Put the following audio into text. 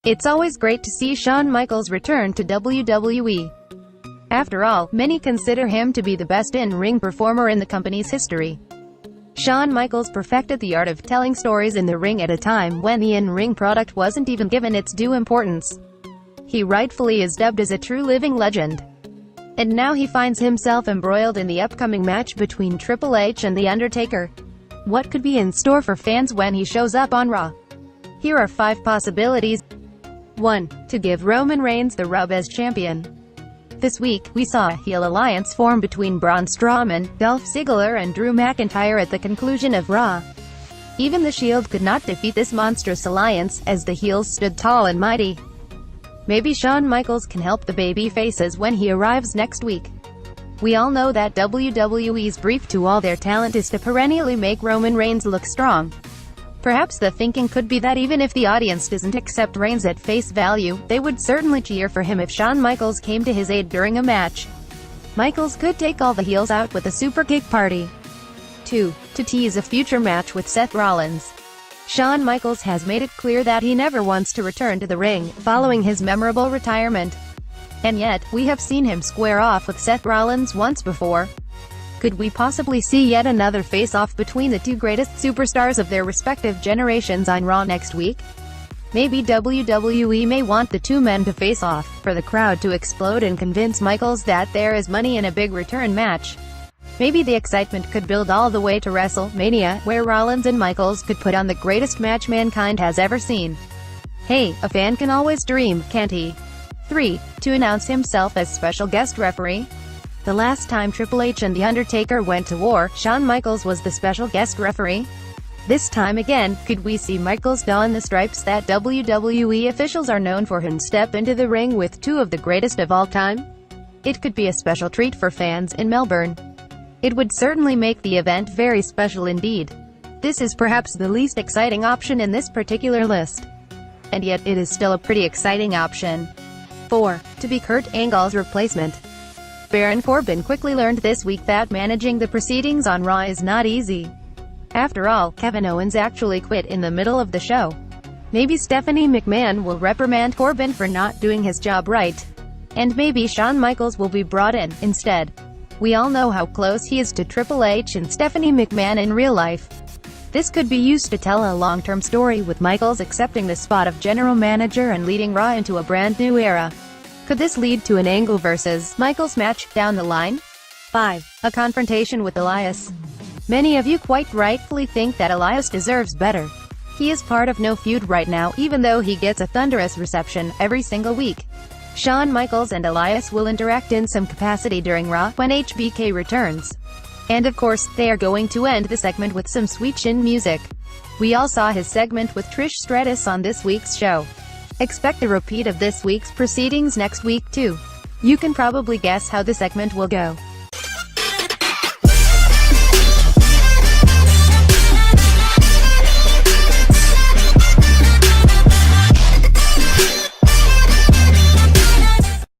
It's always great to see Shawn Michaels return to WWE. After all, many consider him to be the best in-ring performer in the company's history. Shawn Michaels perfected the art of telling stories in the ring at a time when the in-ring product wasn't even given its due importance. He rightfully is dubbed as a true living legend. And now he finds himself embroiled in the upcoming match between Triple H and The Undertaker. What could be in store for fans when he shows up on Raw? Here are 5 possibilities. 1. To give Roman Reigns the rub as champion. This week, we saw a heel alliance form between Braun Strowman, Dolph Ziggler and Drew McIntyre at the conclusion of Raw. Even the Shield could not defeat this monstrous alliance, as the heels stood tall and mighty. Maybe Shawn Michaels can help the baby faces when he arrives next week. We all know that WWE's brief to all their talent is to perennially make Roman Reigns look strong. Perhaps the thinking could be that even if the audience doesn't accept Reigns at face value, they would certainly cheer for him if Shawn Michaels came to his aid during a match. Michaels could take all the heels out with a super kick party. 2. To tease a future match with Seth Rollins. Shawn Michaels has made it clear that he never wants to return to the ring, following his memorable retirement. And yet, we have seen him square off with Seth Rollins once before. Could we possibly see yet another face-off between the two greatest superstars of their respective generations on Raw next week? Maybe WWE may want the two men to face off, for the crowd to explode and convince Michaels that there is money in a big return match. Maybe the excitement could build all the way to Wrestle Mania, where Rollins and Michaels could put on the greatest match mankind has ever seen. Hey, a fan can always dream, can't he? 3. To announce himself as special guest referee. The last time Triple H and The Undertaker went to war, Shawn Michaels was the special guest referee. This time again, could we see Michaels don the stripes that WWE officials are known for and step into the ring with two of the greatest of all time? It could be a special treat for fans in Melbourne. It would certainly make the event very special indeed. This is perhaps the least exciting option in this particular list. And yet it is still a pretty exciting option. 4. To be Kurt Angle's replacement. Baron Corbin quickly learned this week that managing the proceedings on Raw is not easy. After all, Kevin Owens actually quit in the middle of the show. Maybe Stephanie McMahon will reprimand Corbin for not doing his job right. And maybe Shawn Michaels will be brought in, instead. We all know how close he is to Triple H and Stephanie McMahon in real life. This could be used to tell a long-term story with Michaels accepting the spot of general manager and leading Raw into a brand new era. Could this lead to an Angle vs. Michaels match down the line? 5. A confrontation with Elias. Many of you quite rightfully think that Elias deserves better. He is part of no feud right now, even though he gets a thunderous reception every single week. Shawn Michaels and Elias will interact in some capacity during Raw when HBK returns. And of course, they are going to end the segment with some sweet chin music. We all saw his segment with Trish Stratus on this week's show. Expect a repeat of this week's proceedings next week too. You can probably guess how the segment will go.